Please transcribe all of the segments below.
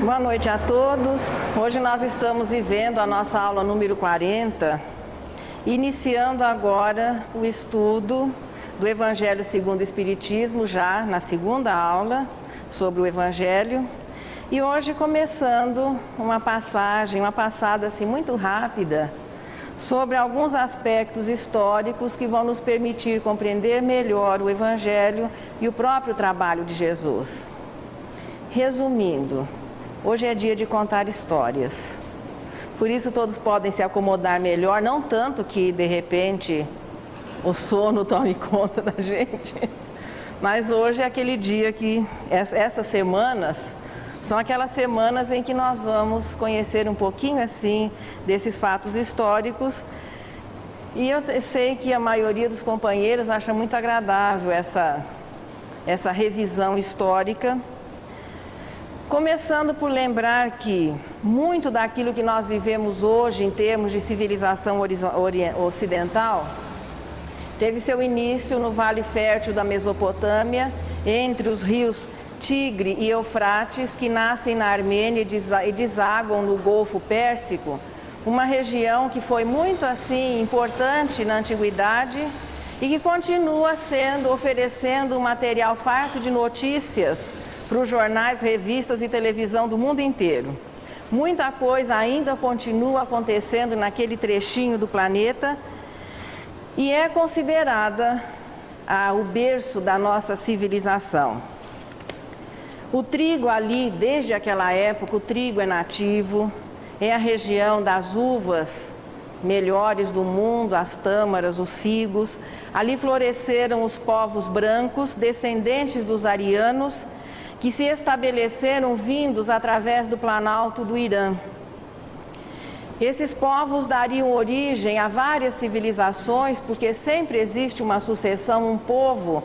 Boa noite a todos. Hoje nós estamos vivendo a nossa aula número 40, iniciando agora o estudo do Evangelho segundo o Espiritismo, já na segunda aula sobre o Evangelho. E hoje começando uma passada assim muito rápida, sobre alguns aspectos históricos que vão nos permitir compreender melhor o Evangelho e o próprio trabalho de Jesus. Resumindo, hoje é dia de contar histórias. Por isso todos podem se acomodar melhor, não tanto que de repente o sono tome conta da gente, mas hoje é aquele dia que essas semanas são aquelas semanas em que nós vamos conhecer um pouquinho assim desses fatos históricos. E eu sei que a maioria dos companheiros acha muito agradável essa revisão histórica. Começando por lembrar que muito daquilo que nós vivemos hoje em termos de civilização ocidental teve seu início no Vale Fértil da Mesopotâmia, entre os rios Tigre e Eufrates, que nascem na Armênia e desaguam no Golfo Pérsico, uma região que foi muito assim importante na antiguidade e que continua oferecendo um material farto de notícias para os jornais, revistas e televisão do mundo inteiro. Muita coisa ainda continua acontecendo naquele trechinho do planeta e é considerada o berço da nossa civilização. O trigo ali, desde aquela época, o trigo é nativo, é a região das uvas melhores do mundo, as tâmaras, os figos. Ali floresceram os povos brancos, descendentes dos arianos, que se estabeleceram vindos através do Planalto do Irã. Esses povos dariam origem a várias civilizações, porque sempre existe uma sucessão, um povo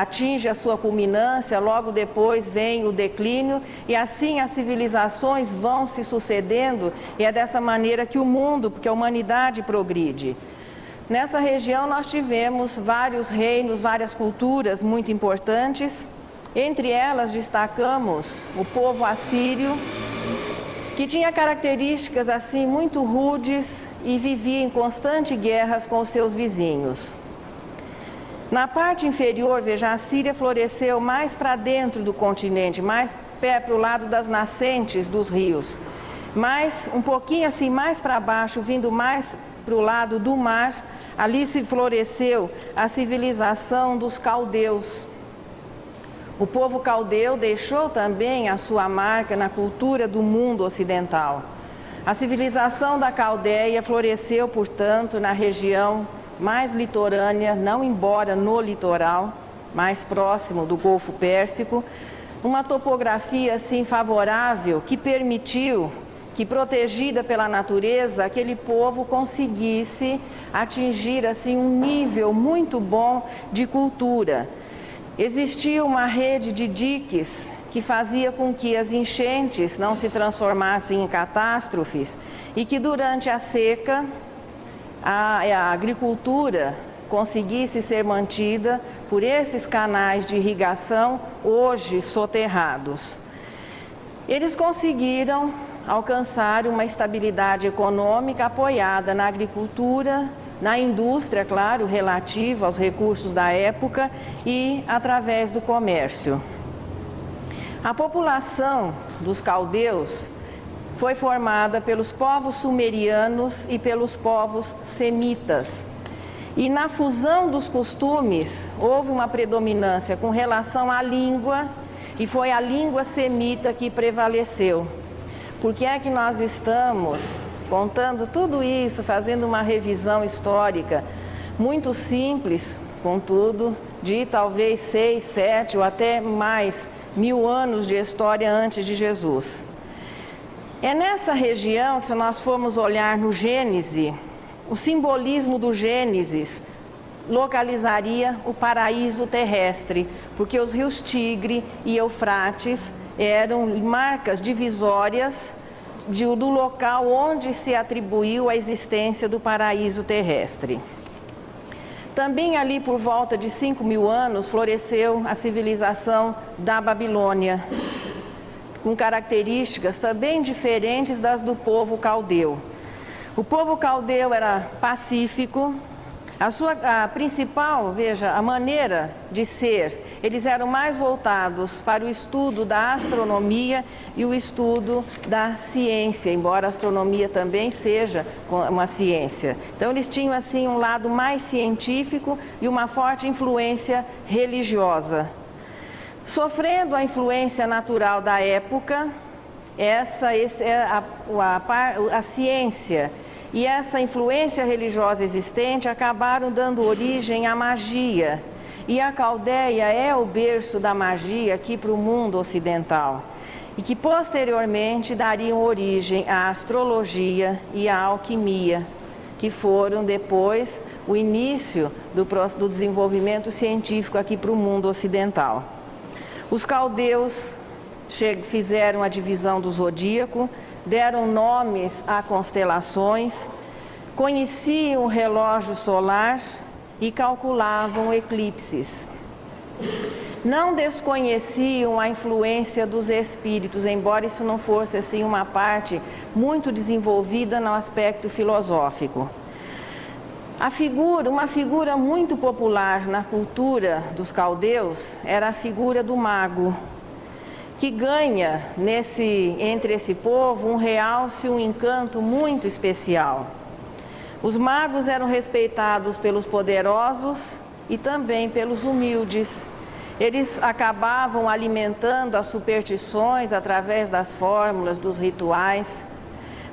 atinge a sua culminância, logo depois vem o declínio, e assim as civilizações vão se sucedendo, e é dessa maneira que o mundo, porque a humanidade progride. Nessa região nós tivemos vários reinos, várias culturas muito importantes. Entre elas destacamos o povo assírio, que tinha características assim muito rudes e vivia em constantes guerras com os seus vizinhos. Na parte inferior, veja, a Síria floresceu mais para dentro do continente, mais para o lado das nascentes dos rios, mas um pouquinho assim mais para baixo, vindo mais para o lado do mar, ali se floresceu a civilização dos caldeus. O povo caldeu deixou também a sua marca na cultura do mundo ocidental. A civilização da Caldeia floresceu, portanto, na região mais litorânea, não embora no litoral, mais próximo do Golfo Pérsico, uma topografia assim favorável que permitiu que, protegida pela natureza, aquele povo conseguisse atingir assim um nível muito bom de cultura. Existia uma rede de diques que fazia com que as enchentes não se transformassem em catástrofes e que durante a seca a agricultura conseguisse ser mantida por esses canais de irrigação hoje soterrados. Eles conseguiram alcançar uma estabilidade econômica apoiada na agricultura, na indústria, claro, relativa aos recursos da época e através do comércio. A população dos caldeus foi formada pelos povos sumerianos e pelos povos semitas. E na fusão dos costumes, houve uma predominância com relação à língua, e foi a língua semita que prevaleceu. Por que é que nós estamos contando tudo isso, fazendo uma revisão histórica muito simples, contudo, de talvez 6, 7 ou até mais 1000 anos de história antes de Jesus? É nessa região que, se nós formos olhar no Gênesis, o simbolismo do Gênesis localizaria o paraíso terrestre, porque os rios Tigre e Eufrates eram marcas divisórias do local onde se atribuiu a existência do paraíso terrestre. Também ali por volta de 5.000 anos floresceu a civilização da Babilônia, com características também diferentes das do povo caldeu. O povo caldeu era pacífico, a principal, veja, a maneira de ser, eles eram mais voltados para o estudo da astronomia e o estudo da ciência, embora a astronomia também seja uma ciência. Então eles tinham assim um lado mais científico e uma forte influência religiosa. Sofrendo a influência natural da época, a ciência e essa influência religiosa existente acabaram dando origem à magia. E a Caldeia é o berço da magia aqui para o mundo ocidental. E que posteriormente dariam origem à astrologia e à alquimia, que foram depois o início do desenvolvimento científico aqui para o mundo ocidental. Os caldeus fizeram a divisão do zodíaco, deram nomes a constelações, conheciam o relógio solar e calculavam eclipses. Não desconheciam a influência dos espíritos, embora isso não fosse assim uma parte muito desenvolvida no aspecto filosófico. Uma figura muito popular na cultura dos caldeus era a figura do mago, que ganha entre esse povo um realce, um encanto muito especial. Os magos eram respeitados pelos poderosos e também pelos humildes. Eles acabavam alimentando as superstições através das fórmulas, dos rituais,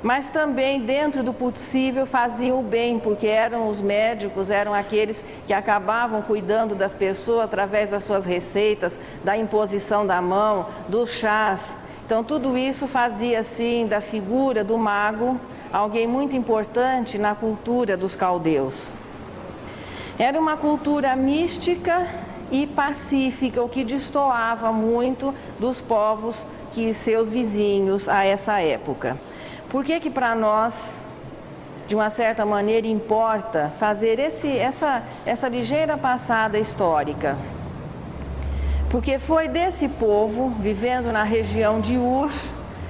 mas também dentro do possível faziam o bem, porque os médicos, eram aqueles que acabavam cuidando das pessoas através das suas receitas, da imposição da mão, dos chás. Então tudo isso fazia assim da figura do mago alguém muito importante na cultura dos caldeus. Era uma cultura mística e pacífica, o que destoava muito dos povos seus vizinhos a essa época. Por que para nós, de uma certa maneira, importa fazer essa ligeira passada histórica? Porque foi desse povo, vivendo na região de Ur,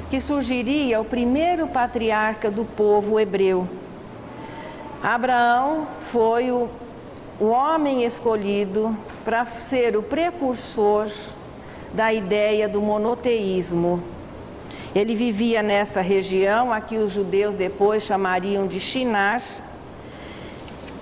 que surgiria o primeiro patriarca do povo hebreu. Abraão foi o homem escolhido para ser o precursor da ideia do monoteísmo. Ele vivia nessa região, a que os judeus depois chamariam de Shinar,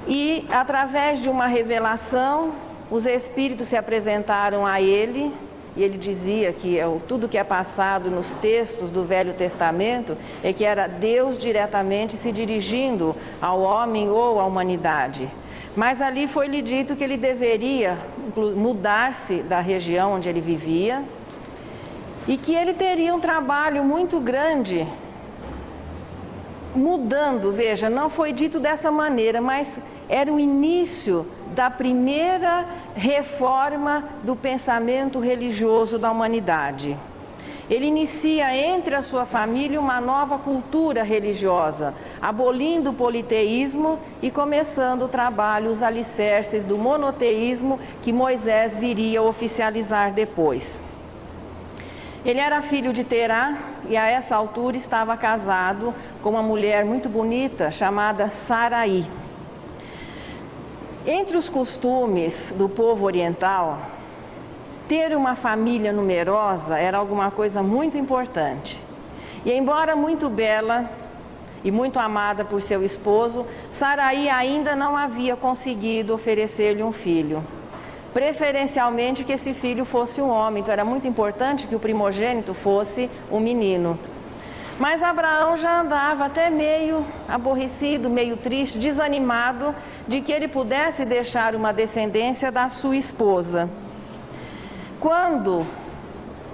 e através de uma revelação, os espíritos se apresentaram a ele, e ele dizia que tudo que é passado nos textos do Velho Testamento é que era Deus diretamente se dirigindo ao homem ou à humanidade. Mas ali foi-lhe dito que ele deveria mudar-se da região onde ele vivia, e que ele teria um trabalho muito grande mudando, veja, não foi dito dessa maneira, mas era o início da primeira reforma do pensamento religioso da humanidade. Ele inicia entre a sua família uma nova cultura religiosa, abolindo o politeísmo e começando o trabalho, os alicerces do monoteísmo que Moisés viria a oficializar depois. Ele era filho de Terá e a essa altura estava casado com uma mulher muito bonita chamada Sarai. Entre os costumes do povo oriental, ter uma família numerosa era alguma coisa muito importante. E embora muito bela e muito amada por seu esposo, Sarai ainda não havia conseguido oferecer-lhe um filho. Preferencialmente que esse filho fosse um homem, então era muito importante que o primogênito fosse um menino. Mas Abraão já andava até meio aborrecido, meio triste, desanimado de que ele pudesse deixar uma descendência da sua esposa. Quando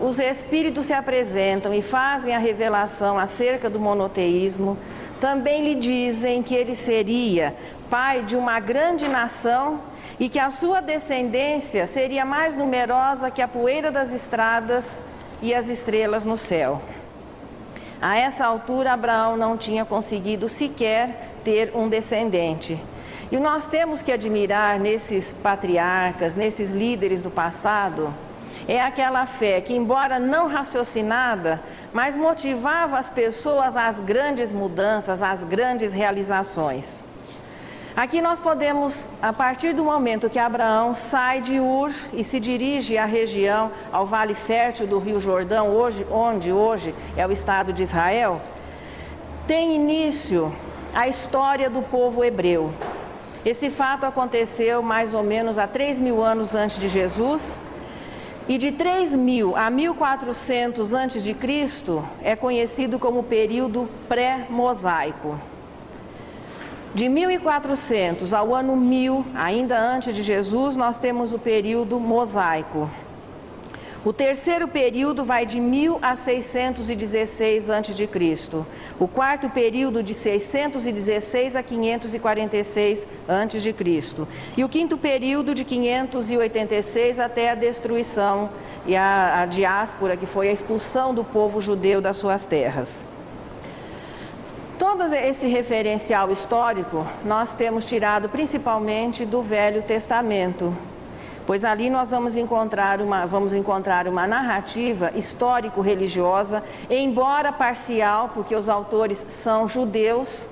os espíritos se apresentam e fazem a revelação acerca do monoteísmo, também lhe dizem que ele seria pai de uma grande nação e que a sua descendência seria mais numerosa que a poeira das estradas e as estrelas no céu. A essa altura, Abraão não tinha conseguido sequer ter um descendente. E nós temos que admirar nesses patriarcas, nesses líderes do passado, É aquela fé que, embora não raciocinada, mas motivava as pessoas às grandes mudanças, às grandes realizações. Aqui nós podemos, a partir do momento que Abraão sai de Ur e se dirige à região, ao Vale Fértil do Rio Jordão, onde hoje é o Estado de Israel, tem início a história do povo hebreu. Esse fato aconteceu mais ou menos há 3.000 anos antes de Jesus, e de 3.000 a 1.400 antes de Cristo é conhecido como período pré-mosaico. De 1400 ao ano 1000, ainda antes de Jesus, nós temos o período mosaico. O terceiro período vai de 1000 a 616 a.C. O quarto período de 616 a 546 a.C. E o quinto período de 586 até a destruição e a diáspora, que foi a expulsão do povo judeu das suas terras. Todo esse referencial histórico nós temos tirado principalmente do Velho Testamento, pois ali nós vamos encontrar uma narrativa histórico-religiosa, embora parcial, porque os autores são judeus,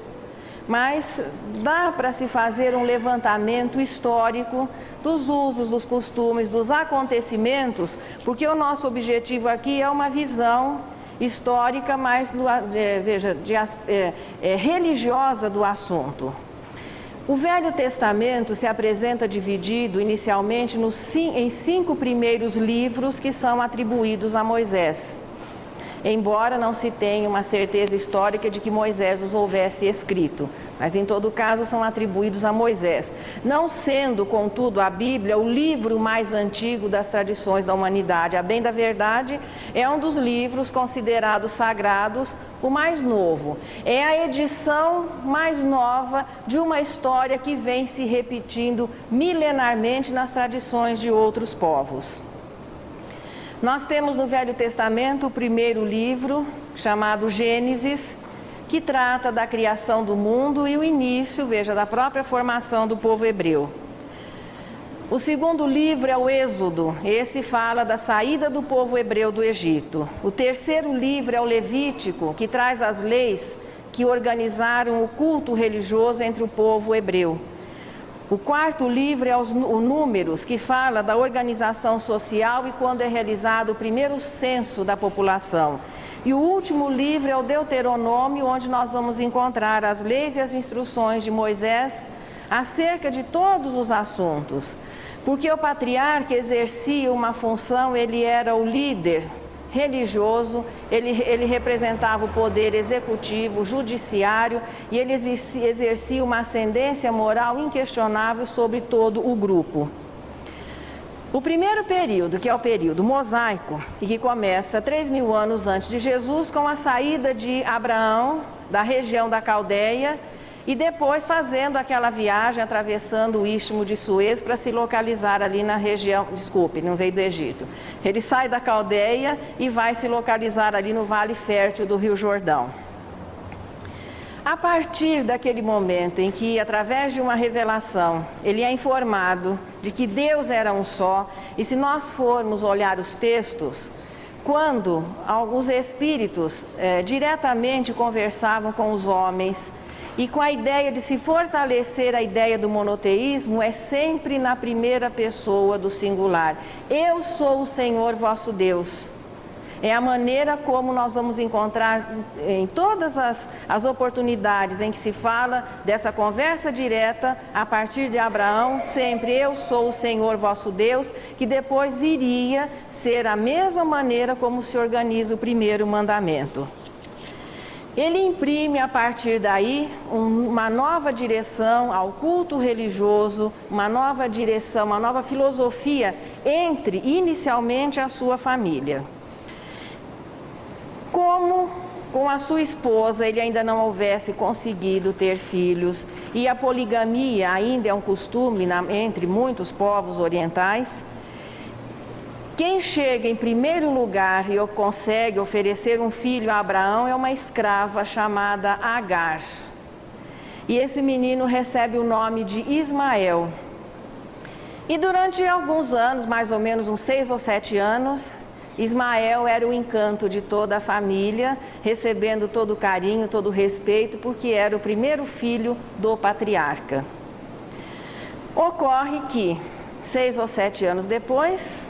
mas dá para se fazer um levantamento histórico dos usos, dos costumes, dos acontecimentos, porque o nosso objetivo aqui é uma visão histórica, mas religiosa do assunto. O Velho Testamento se apresenta dividido inicialmente em 5 primeiros livros que são atribuídos a Moisés, embora não se tenha uma certeza histórica de que Moisés os houvesse escrito, mas em todo caso são atribuídos a Moisés, não sendo, contudo, a Bíblia o livro mais antigo das tradições da humanidade. A bem da verdade, é um dos livros considerados sagrados, o mais novo. É a edição mais nova de uma história que vem se repetindo milenarmente nas tradições de outros povos. Nós temos no Velho Testamento o primeiro livro, chamado Gênesis, que trata da criação do mundo e o início, da própria formação do povo hebreu. O segundo livro é o Êxodo, esse fala da saída do povo hebreu do Egito. O terceiro livro é o Levítico, que traz as leis que organizaram o culto religioso entre o povo hebreu. O quarto livro é o Números, que fala da organização social e quando é realizado o primeiro censo da população. E o último livro é o Deuteronômio, onde nós vamos encontrar as leis e as instruções de Moisés acerca de todos os assuntos. Porque o patriarca exercia uma função, ele era o líder religioso, ele representava o poder executivo, judiciário, e ele exercia uma ascendência moral inquestionável sobre todo o grupo. O primeiro período, que é o período mosaico, e que começa 3.000 anos antes de Jesus, com a saída de Abraão da região da Caldeia, e depois fazendo aquela viagem, atravessando o Istmo de Suez para se localizar ali na região, não veio do Egito. Ele sai da Caldeia e vai se localizar ali no Vale Fértil do Rio Jordão. A partir daquele momento em que, através de uma revelação, ele é informado de que Deus era um só, e se nós formos olhar os textos, quando alguns espíritos diretamente conversavam com os homens, e com a ideia de se fortalecer a ideia do monoteísmo, é sempre na primeira pessoa do singular. Eu sou o Senhor vosso Deus. É a maneira como nós vamos encontrar em todas as oportunidades em que se fala dessa conversa direta, a partir de Abraão, sempre eu sou o Senhor vosso Deus, que depois viria ser a mesma maneira como se organiza o primeiro mandamento. Ele imprime a partir daí uma nova direção ao culto religioso, uma nova direção, uma nova filosofia entre inicialmente a sua família. Como com a sua esposa ele ainda não houvesse conseguido ter filhos, e a poligamia ainda é um costume entre muitos povos orientais, quem chega em primeiro lugar e consegue oferecer um filho a Abraão é uma escrava chamada Agar. E esse menino recebe o nome de Ismael. E durante alguns anos, mais ou menos uns 6 ou 7 anos, Ismael era o encanto de toda a família, recebendo todo o carinho, todo o respeito, porque era o primeiro filho do patriarca. Ocorre que, 6 ou 7 anos depois,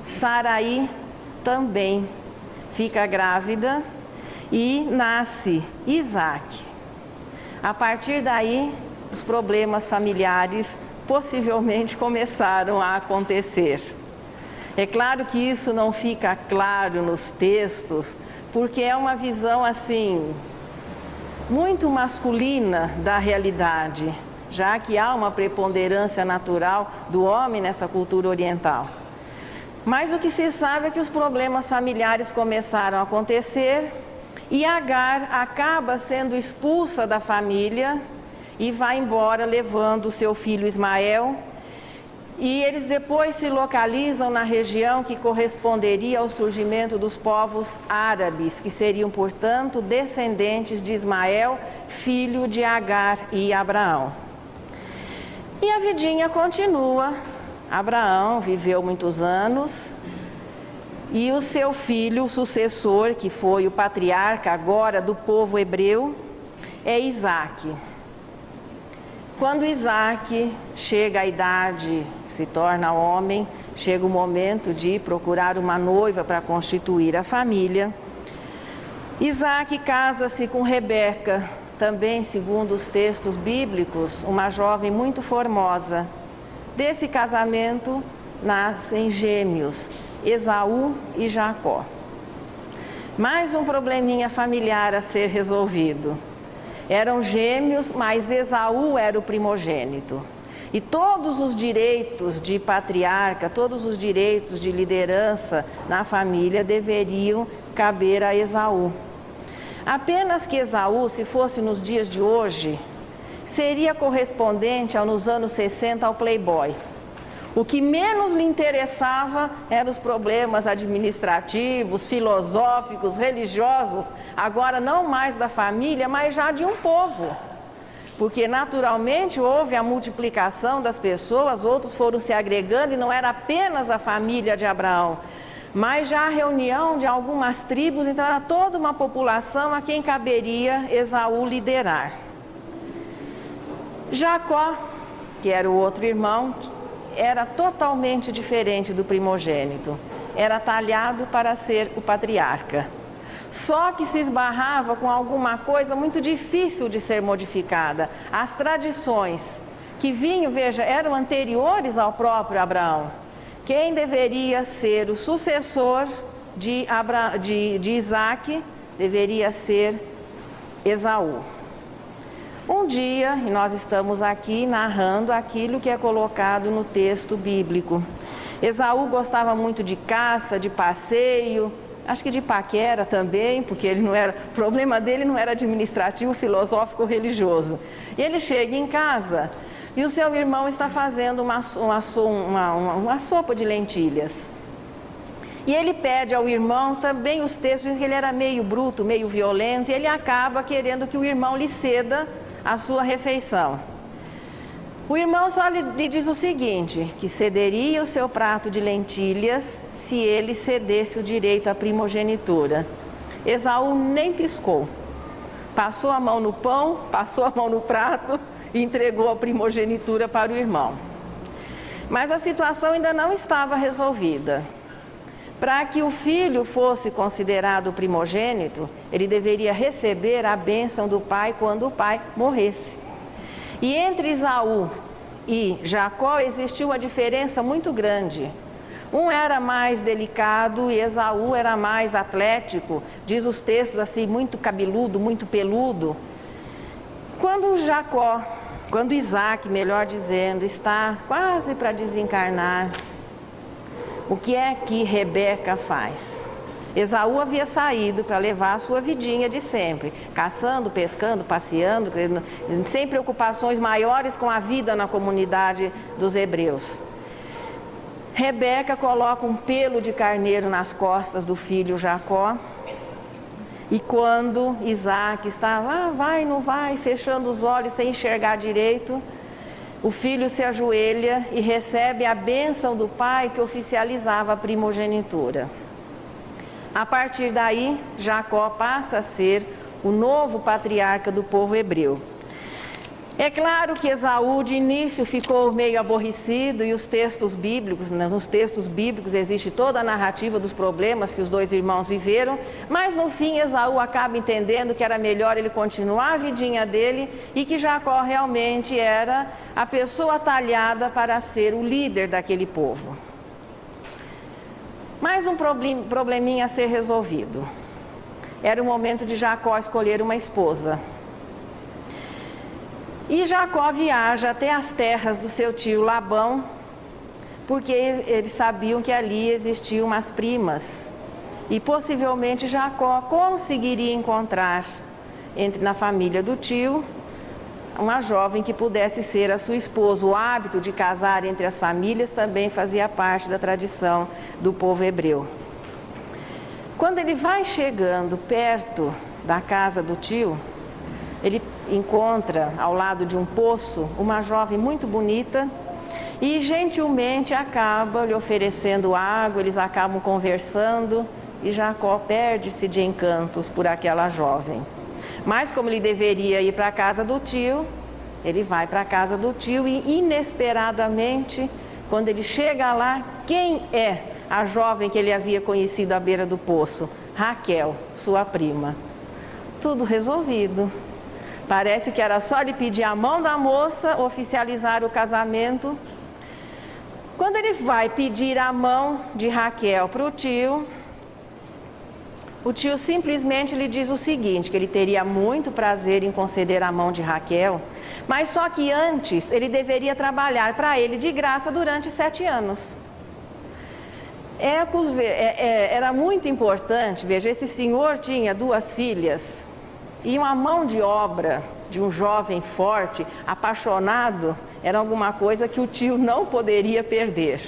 Saraí também fica grávida e nasce Isaque. A partir daí, os problemas familiares possivelmente começaram a acontecer. É claro que isso não fica claro nos textos, porque é uma visão assim, muito masculina da realidade, já que há uma preponderância natural do homem nessa cultura oriental. Mas o que se sabe é que os problemas familiares começaram a acontecer e Agar acaba sendo expulsa da família e vai embora levando o seu filho Ismael. E eles depois se localizam na região que corresponderia ao surgimento dos povos árabes, que seriam, portanto, descendentes de Ismael, filho de Agar e Abraão. E a vidinha continua. Abraão viveu muitos anos e o seu filho, o sucessor, que foi o patriarca agora do povo hebreu, é Isaque. Quando Isaque chega à idade, se torna homem, chega o momento de procurar uma noiva para constituir a família. Isaque casa-se com Rebeca, também segundo os textos bíblicos, uma jovem muito formosa. Desse casamento nascem gêmeos, Esaú e Jacó. Mais um probleminha familiar a ser resolvido. Eram gêmeos, mas Esaú era o primogênito. E todos os direitos de patriarca, todos os direitos de liderança na família deveriam caber a Esaú. Apenas que Esaú, se fosse nos dias de hoje, seria correspondente nos anos 60 ao playboy. O que menos lhe interessava eram os problemas administrativos, filosóficos, religiosos, agora não mais da família, mas já de um povo. Porque naturalmente houve a multiplicação das pessoas, outros foram se agregando e não era apenas a família de Abraão, mas já a reunião de algumas tribos, então era toda uma população a quem caberia Esaú liderar. Jacó, que era o outro irmão, era totalmente diferente do primogênito. Era talhado para ser o patriarca. Só que se esbarrava com alguma coisa muito difícil de ser modificada. As tradições que vinham, veja, eram anteriores ao próprio Abraão. Quem deveria ser o sucessor de Isaque deveria ser Esaú. Um dia, e nós estamos aqui narrando aquilo que é colocado no texto bíblico. Esaú gostava muito de caça, de passeio, acho que de paquera também, porque ele não era, o problema dele não era administrativo, filosófico ou religioso. E ele chega em casa e o seu irmão está fazendo uma sopa de lentilhas. E ele pede ao irmão, também os textos dizem que ele era meio bruto, meio violento, e ele acaba querendo que o irmão lhe ceda a sua refeição. O irmão só lhe diz o seguinte, que cederia o seu prato de lentilhas se ele cedesse o direito à primogenitura. Esaú nem piscou. Passou a mão no pão, passou a mão no prato e entregou a primogenitura para o irmão. Mas a situação ainda não estava resolvida. Para que o filho fosse considerado primogênito, ele deveria receber a bênção do pai quando o pai morresse. E entre Esaú e Jacó existiu uma diferença muito grande. Um era mais delicado e Esaú era mais atlético, diz os textos assim, muito cabeludo, muito peludo. Quando Isaque, melhor dizendo, está quase para desencarnar, o que é que Rebeca faz? Esaú havia saído para levar a sua vidinha de sempre, caçando, pescando, passeando, sem preocupações maiores com a vida na comunidade dos hebreus. Rebeca coloca um pelo de carneiro nas costas do filho Jacó, e quando Isaque está lá, vai, não vai, fechando os olhos sem enxergar direito, o filho se ajoelha e recebe a bênção do pai que oficializava a primogenitura. A partir daí, Jacó passa a ser o novo patriarca do povo hebreu. É claro que Esaú de início ficou meio aborrecido e nos textos bíblicos existe toda a narrativa dos problemas que os dois irmãos viveram, mas no fim Esaú acaba entendendo que era melhor ele continuar a vidinha dele e que Jacó realmente era a pessoa talhada para ser o líder daquele povo. Mais um probleminha a ser resolvido. Era o momento de Jacó escolher uma esposa. E Jacó viaja até as terras do seu tio Labão, porque eles sabiam que ali existiam umas primas. E possivelmente Jacó conseguiria encontrar na família do tio uma jovem que pudesse ser a sua esposa. O hábito de casar entre as famílias também fazia parte da tradição do povo hebreu. Quando ele vai chegando perto da casa do tio, ele encontra ao lado de um poço uma jovem muito bonita e gentilmente acaba lhe oferecendo água, eles acabam conversando e Jacó perde-se de encantos por aquela jovem. Mas como ele deveria ir para a casa do tio, ele vai para a casa do tio e inesperadamente, quando ele chega lá, quem é a jovem que ele havia conhecido à beira do poço? Raquel, sua prima. Tudo resolvido. Parece que era só ele pedir a mão da moça, oficializar o casamento. Quando ele vai pedir a mão de Raquel para o tio simplesmente lhe diz o seguinte, que ele teria muito prazer em conceder a mão de Raquel, mas só que antes ele deveria trabalhar para ele de graça durante 7 anos. Era muito importante, veja, esse senhor tinha 2 filhas, e uma mão de obra de um jovem forte, apaixonado, era alguma coisa que o tio não poderia perder.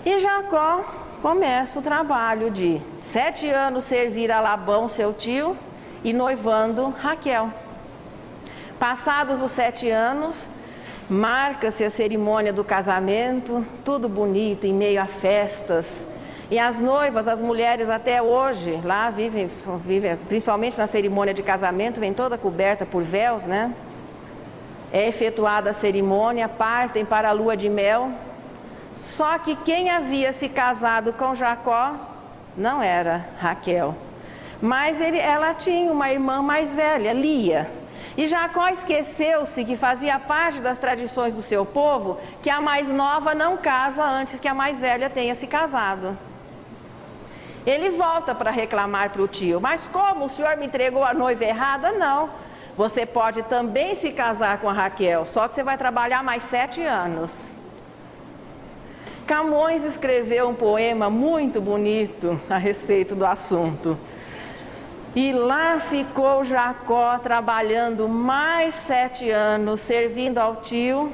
E Jacó começa o trabalho de 7 anos servir a Labão, seu tio, e noivando Raquel. Passados os 7 anos, marca-se a cerimônia do casamento, tudo bonito, em meio a festas. E as noivas, as mulheres até hoje, lá vivem, principalmente na cerimônia de casamento, vem toda coberta por véus, né? É efetuada a cerimônia, partem para a lua de mel. Só que quem havia se casado com Jacó não era Raquel, mas ela tinha uma irmã mais velha, Lia. E Jacó esqueceu-se que fazia parte das tradições do seu povo, que a mais nova não casa antes que a mais velha tenha se casado. Ele volta para reclamar para o tio, mas como o senhor me entregou a noiva errada? Não, você pode também se casar com a Raquel, só que você vai trabalhar mais 7 anos. Camões escreveu um poema muito bonito a respeito do assunto. E lá ficou Jacó trabalhando mais 7 anos, servindo ao tio,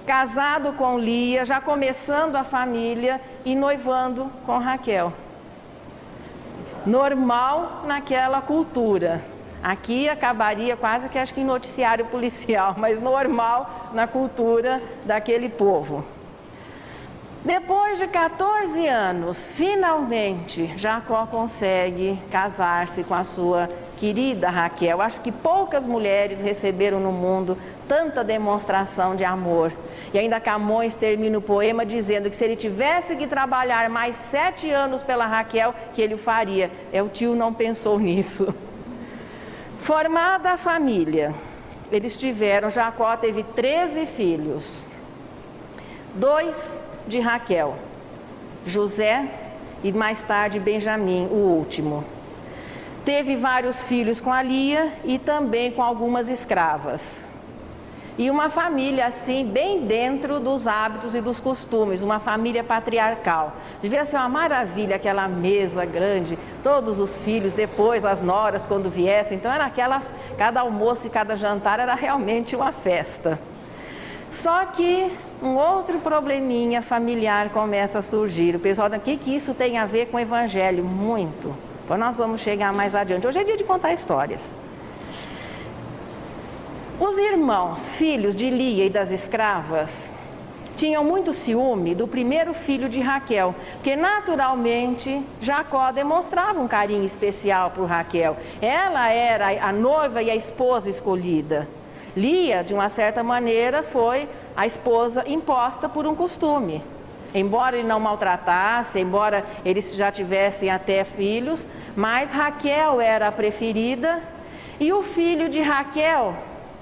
casado com Lia, já começando a família e noivando com Raquel. Normal naquela cultura. Aqui acabaria quase que acho que em noticiário policial, mas normal na cultura daquele povo. Depois de 14 anos, finalmente Jacó consegue casar-se com a sua querida Raquel. Acho que poucas mulheres receberam no mundo tanta demonstração de amor. E ainda Camões termina o poema dizendo que se ele tivesse que trabalhar mais 7 anos pela Raquel, que ele o faria. O tio não pensou nisso. Formada a família, Jacó teve 13 filhos. 2 de Raquel, José e mais tarde Benjamim, o último. Teve vários filhos com a Lia e também com algumas escravas. E uma família assim, bem dentro dos hábitos e dos costumes, uma família patriarcal. Devia ser uma maravilha aquela mesa grande, todos os filhos, depois as noras quando viessem. Então era cada almoço e cada jantar era realmente uma festa. Só que um outro probleminha familiar começa a surgir. O pessoal diz, o que isso tem a ver com o evangelho? Muito. Então nós vamos chegar mais adiante. Hoje é dia de contar histórias. Os irmãos, filhos de Lia e das escravas, tinham muito ciúme do primeiro filho de Raquel, porque naturalmente Jacó demonstrava um carinho especial por Raquel. Ela era a noiva e a esposa escolhida. Lia, de uma certa maneira, foi a esposa imposta por um costume. Embora ele não maltratasse, embora eles já tivessem até filhos, mas Raquel era a preferida e o filho de Raquel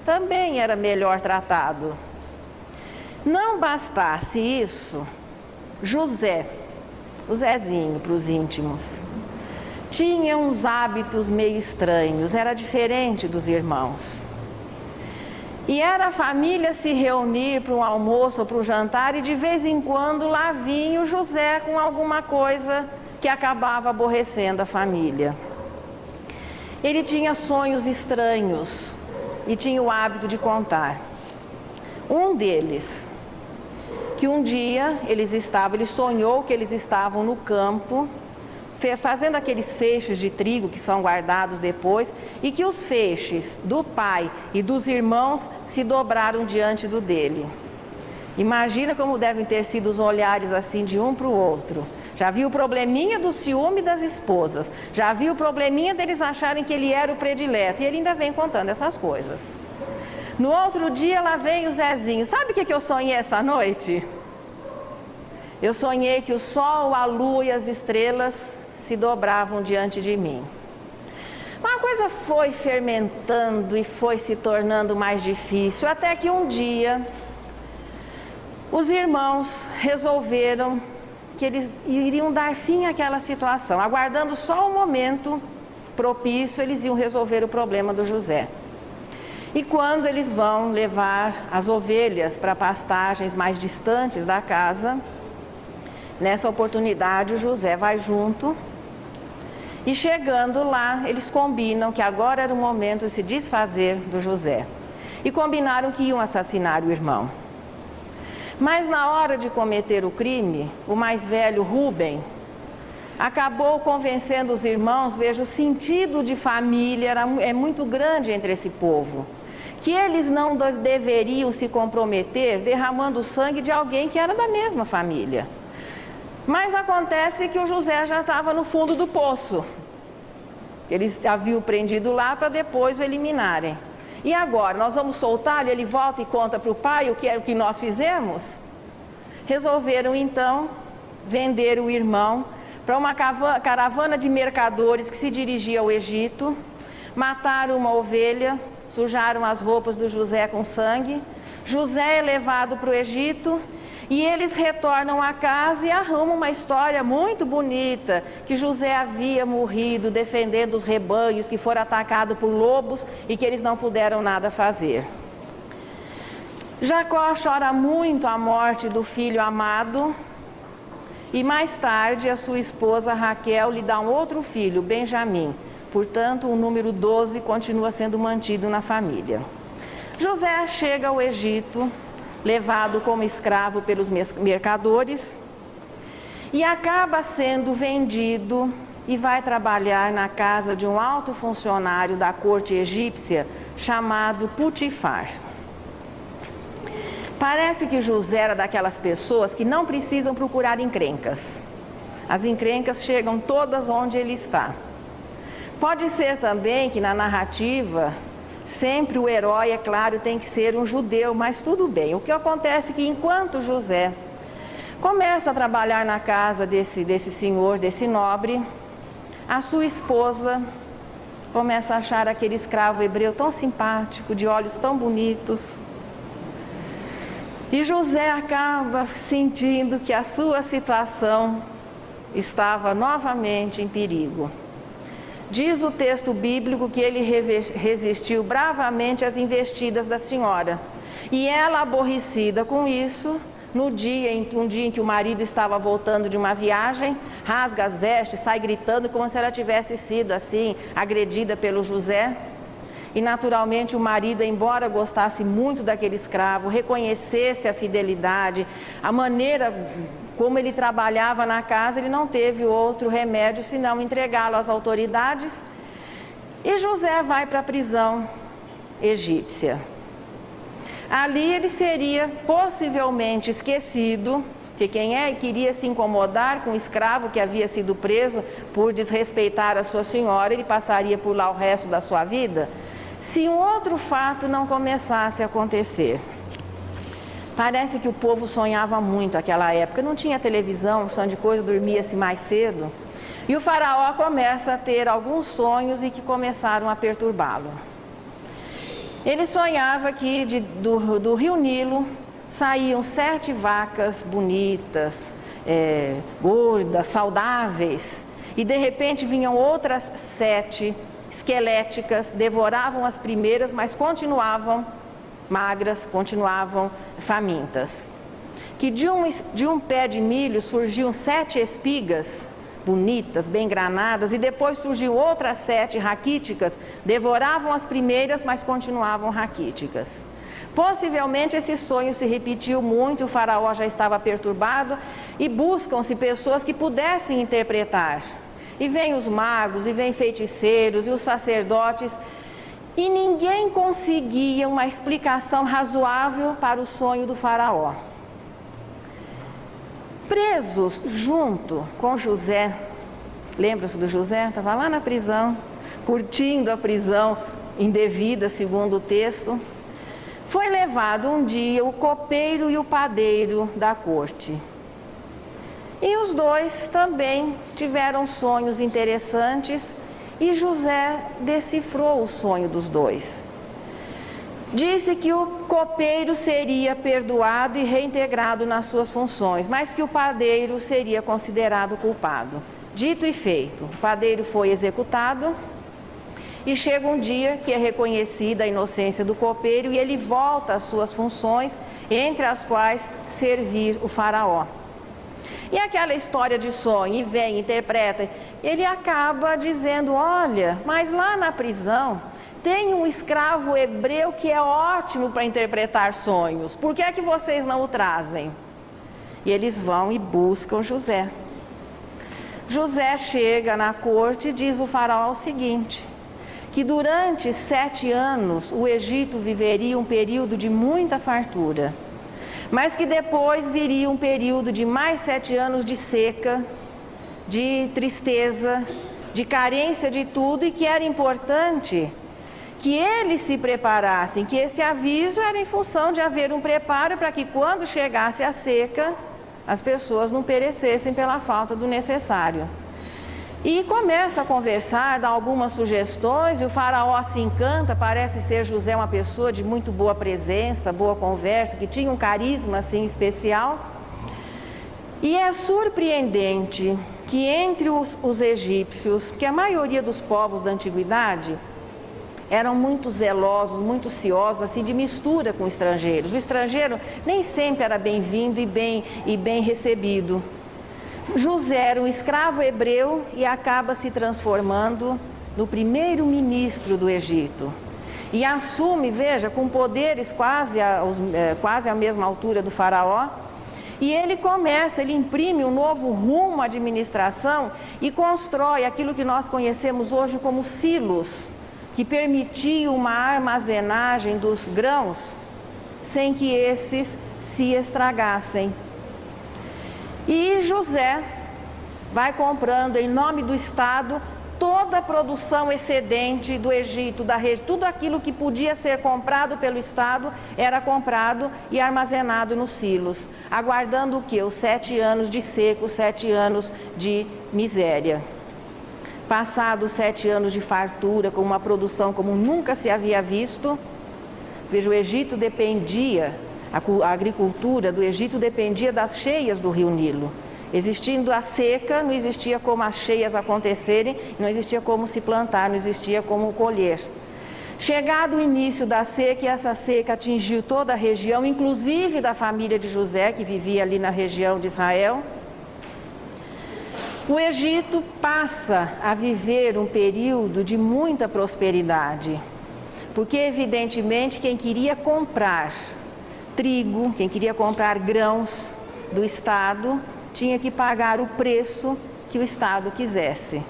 também era melhor tratado. Não bastasse isso, José, o Zezinho para os íntimos, tinha uns hábitos meio estranhos, era diferente dos irmãos. E era a família se reunir para um almoço ou para um jantar e de vez em quando lá vinha o José com alguma coisa que acabava aborrecendo a família. Ele tinha sonhos estranhos e tinha o hábito de contar. Um deles, que um dia ele sonhou que eles estavam no campo, fazendo aqueles feixes de trigo que são guardados depois, e que os feixes do pai e dos irmãos se dobraram diante do dele. Imagina como devem ter sido os olhares assim de um para o outro. Já viu o probleminha do ciúme das esposas, já viu o probleminha deles acharem que ele era o predileto, e ele ainda vem contando essas coisas. No outro dia lá vem o Zezinho. Sabe o que eu sonhei essa noite? Eu sonhei que o sol, a lua e as estrelas se dobravam diante de mim. Uma coisa foi fermentando e foi se tornando mais difícil, até que um dia os irmãos resolveram que eles iriam dar fim àquela situação. Aguardando só o momento propício, eles iam resolver o problema do José. E quando eles vão levar as ovelhas para pastagens mais distantes da casa, nessa oportunidade o José vai junto. E chegando lá, eles combinam que agora era o momento de se desfazer do José. E combinaram que iam assassinar o irmão. Mas na hora de cometer o crime, o mais velho, Rúben, acabou convencendo os irmãos. Veja, o sentido de família é muito grande entre esse povo. Que eles não deveriam se comprometer derramando o sangue de alguém que era da mesma família. Mas acontece que o José já estava no fundo do poço. Eles haviam prendido lá para depois o eliminarem. E agora, nós vamos soltá-lo, ele volta e conta para o pai o que nós fizemos? Resolveram então vender o irmão para uma caravana de mercadores que se dirigia ao Egito. Mataram uma ovelha, sujaram as roupas do José com sangue. José é levado para o Egito. E eles retornam à casa e arrumam uma história muito bonita, que José havia morrido defendendo os rebanhos que foram atacados por lobos e que eles não puderam nada fazer. Jacó chora muito a morte do filho amado e mais tarde a sua esposa Raquel lhe dá um outro filho, Benjamim. Portanto, o número 12 continua sendo mantido na família. José chega ao Egito, levado como escravo pelos mercadores, e acaba sendo vendido e vai trabalhar na casa de um alto funcionário da corte egípcia chamado Putifar. Parece que José era daquelas pessoas que não precisam procurar encrencas. As encrencas chegam todas onde ele está. Pode ser também que na narrativa sempre o herói, é claro, tem que ser um judeu, mas tudo bem. O que acontece é que enquanto José começa a trabalhar na casa desse senhor, desse nobre, a sua esposa começa a achar aquele escravo hebreu tão simpático, de olhos tão bonitos. E José acaba sentindo que a sua situação estava novamente em perigo. Diz o texto bíblico que ele resistiu bravamente às investidas da senhora. E ela, aborrecida com isso, um dia em que o marido estava voltando de uma viagem, rasga as vestes, sai gritando como se ela tivesse sido assim, agredida pelo José. E naturalmente o marido, embora gostasse muito daquele escravo, reconhecesse a fidelidade, a maneira como ele trabalhava na casa, ele não teve outro remédio senão entregá-lo às autoridades. E José vai para a prisão egípcia. Ali ele seria possivelmente esquecido, que quem queria se incomodar com o escravo que havia sido preso por desrespeitar a sua senhora, ele passaria por lá o resto da sua vida, se um outro fato não começasse a acontecer. Parece que o povo sonhava muito naquela época, não tinha televisão, opção de coisa, dormia-se mais cedo. E o faraó começa a ter alguns sonhos e que começaram a perturbá-lo. Ele sonhava que do rio Nilo saíam 7 vacas bonitas, gordas, saudáveis, e de repente vinham outras 7 esqueléticas, devoravam as primeiras, mas continuavam magras, continuavam famintas. Que de um pé de milho surgiam 7 espigas bonitas, bem granadas, e depois surgiam outras 7 raquíticas, devoravam as primeiras, mas continuavam raquíticas. Possivelmente esse sonho se repetiu muito, o faraó já estava perturbado, e buscam-se pessoas que pudessem interpretar. E vêm os magos, e vêm feiticeiros, e os sacerdotes, e ninguém conseguia uma explicação razoável para o sonho do faraó. Presos junto com José, lembram-se do José? Estava lá na prisão, curtindo a prisão indevida, segundo o texto. Foi levado um dia o copeiro e o padeiro da corte. E os dois também tiveram sonhos interessantes, e José decifrou o sonho dos dois. Disse que o copeiro seria perdoado e reintegrado nas suas funções, mas que o padeiro seria considerado culpado. Dito e feito, o padeiro foi executado, e chega um dia que é reconhecida a inocência do copeiro e ele volta às suas funções, entre as quais servir o faraó. E aquela história de sonho, e vem, interpreta, ele acaba dizendo: olha, mas lá na prisão tem um escravo hebreu que é ótimo para interpretar sonhos, por que é que vocês não o trazem? E eles vão e buscam José. José chega na corte e diz o faraó o seguinte: que durante 7 anos o Egito viveria um período de muita fartura, mas que depois viria um período de mais 7 anos de seca, de tristeza, de carência de tudo, e que era importante que eles se preparassem, que esse aviso era em função de haver um preparo para que quando chegasse a seca, as pessoas não perecessem pela falta do necessário. E começa a conversar, dá algumas sugestões, e o faraó se encanta, parece ser José uma pessoa de muito boa presença, boa conversa, que tinha um carisma assim especial. E é surpreendente que entre os egípcios, que a maioria dos povos da antiguidade eram muito zelosos, muito ciosos, assim, de mistura com estrangeiros. O estrangeiro nem sempre era bem-vindo e bem recebido. José era um escravo hebreu e acaba se transformando no primeiro ministro do Egito. E assume, veja, com poderes quase à mesma altura do faraó. E ele imprime um novo rumo à administração e constrói aquilo que nós conhecemos hoje como silos, que permitiam uma armazenagem dos grãos sem que esses se estragassem. E José vai comprando em nome do Estado toda a produção excedente do Egito, tudo aquilo que podia ser comprado pelo Estado era comprado e armazenado nos silos, aguardando o quê? Os 7 anos de seca, os 7 anos de miséria. Passados 7 anos de fartura, com uma produção como nunca se havia visto, veja, o Egito dependia, a agricultura do Egito dependia das cheias do rio Nilo. Existindo a seca, não existia como as cheias acontecerem, não existia como se plantar, não existia como colher. Chegado o início da seca, e essa seca atingiu toda a região, inclusive da família de José, que vivia ali na região de Israel, o Egito passa a viver um período de muita prosperidade, porque evidentemente quem queria comprar trigo, quem queria comprar grãos do Estado, tinha que pagar o preço que o Estado quisesse.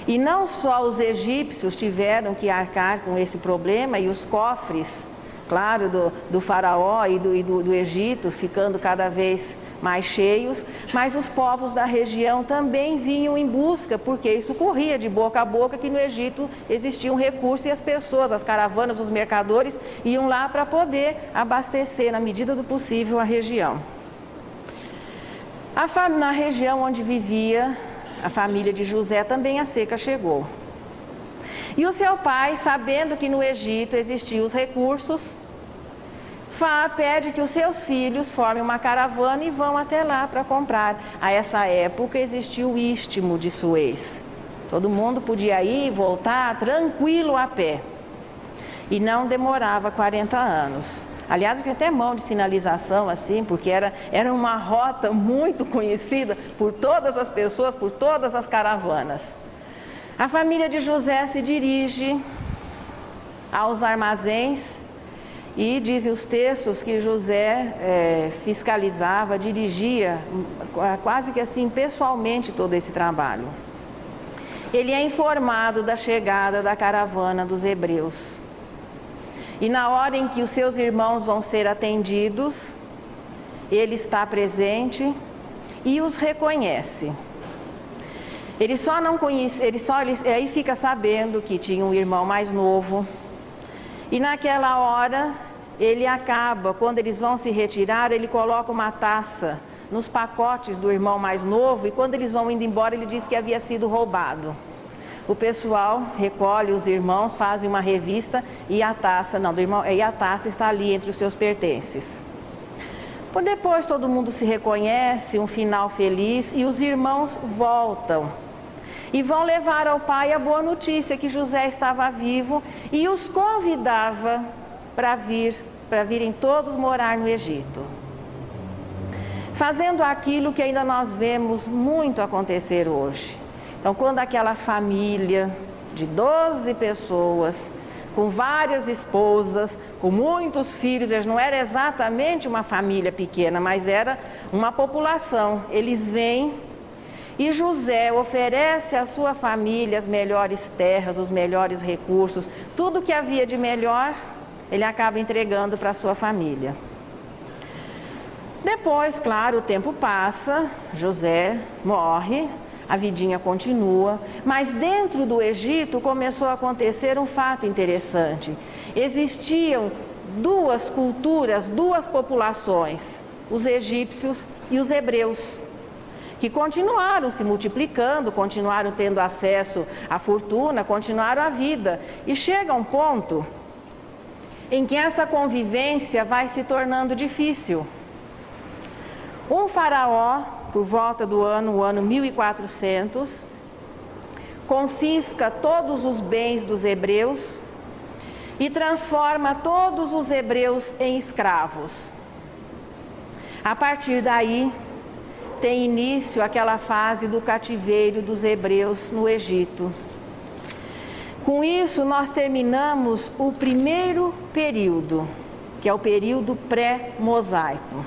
E não só os egípcios tiveram que arcar com esse problema, e os cofres claro, do faraó e do Egito, ficando cada vez mais cheios, mas os povos da região também vinham em busca, porque isso corria de boca a boca, que no Egito existia um recurso e as pessoas, as caravanas, os mercadores, iam lá para poder abastecer, na medida do possível, a região. Na região onde vivia a família de José, também a seca chegou. E o seu pai, sabendo que no Egito existiam os recursos, pede que os seus filhos formem uma caravana e vão até lá para comprar. A essa época existia o Istmo de Suez. Todo mundo podia ir e voltar tranquilo a pé. E não demorava 40 anos. Aliás, eu tinha até mão de sinalização assim, porque era uma rota muito conhecida por todas as pessoas, por todas as caravanas. A família de José se dirige aos armazéns e dizem os textos que José fiscalizava, dirigia quase que assim pessoalmente todo esse trabalho. Ele é informado da chegada da caravana dos hebreus. E na hora em que os seus irmãos vão ser atendidos, ele está presente e os reconhece. Ele só não conhece, aí fica sabendo que tinha um irmão mais novo. E naquela hora, ele acaba, quando eles vão se retirar, ele coloca uma taça nos pacotes do irmão mais novo, e quando eles vão indo embora, ele diz que havia sido roubado. O pessoal recolhe os irmãos, fazem uma revista e a taça está ali entre os seus pertences. Depois todo mundo se reconhece, um final feliz, e os irmãos voltam. E vão levar ao pai a boa notícia que José estava vivo e os convidava para virem todos morar no Egito. Fazendo aquilo que ainda nós vemos muito acontecer hoje. Então, quando aquela família de 12 pessoas, com várias esposas, com muitos filhos, não era exatamente uma família pequena, mas era uma população. Eles vêm e José oferece à sua família as melhores terras, os melhores recursos, tudo que havia de melhor, ele acaba entregando para a sua família. Depois, claro, o tempo passa, José morre, a vidinha continua, mas dentro do Egito começou a acontecer um fato interessante. Existiam duas culturas, duas populações, os egípcios e os hebreus, que continuaram se multiplicando, continuaram tendo acesso à fortuna, continuaram a vida. E chega um ponto em que essa convivência vai se tornando difícil. Um faraó, por volta do ano 1400, confisca todos os bens dos hebreus e transforma todos os hebreus em escravos. A partir daí, tem início aquela fase do cativeiro dos hebreus no Egito. Com isso, nós terminamos o primeiro período, que é o período pré-mosaico.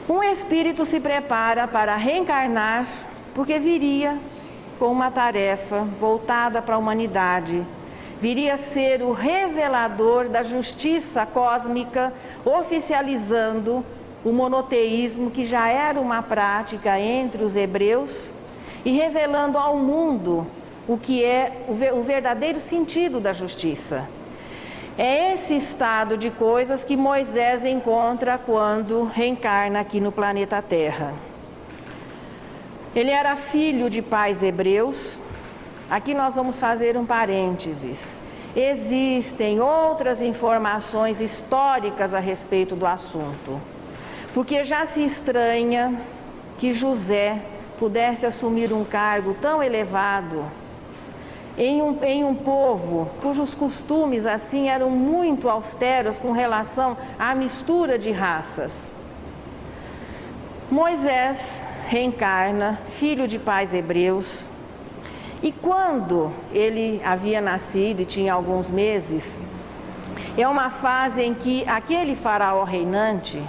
Um espírito se prepara para reencarnar, porque viria com uma tarefa voltada para a humanidade. Viria a ser o revelador da justiça cósmica, oficializando o monoteísmo, que já era uma prática entre os hebreus, e revelando ao mundo o que é o verdadeiro sentido da justiça. É esse estado de coisas que Moisés encontra quando reencarna aqui no planeta Terra. Ele era filho de pais hebreus. Aqui nós vamos fazer um parênteses. Existem outras informações históricas a respeito do assunto, porque já se estranha que José pudesse assumir um cargo tão elevado em um povo cujos costumes assim eram muito austeros com relação à mistura de raças. Moisés reencarna, filho de pais hebreus, e quando ele havia nascido e tinha alguns meses, é uma fase em que aquele faraó reinante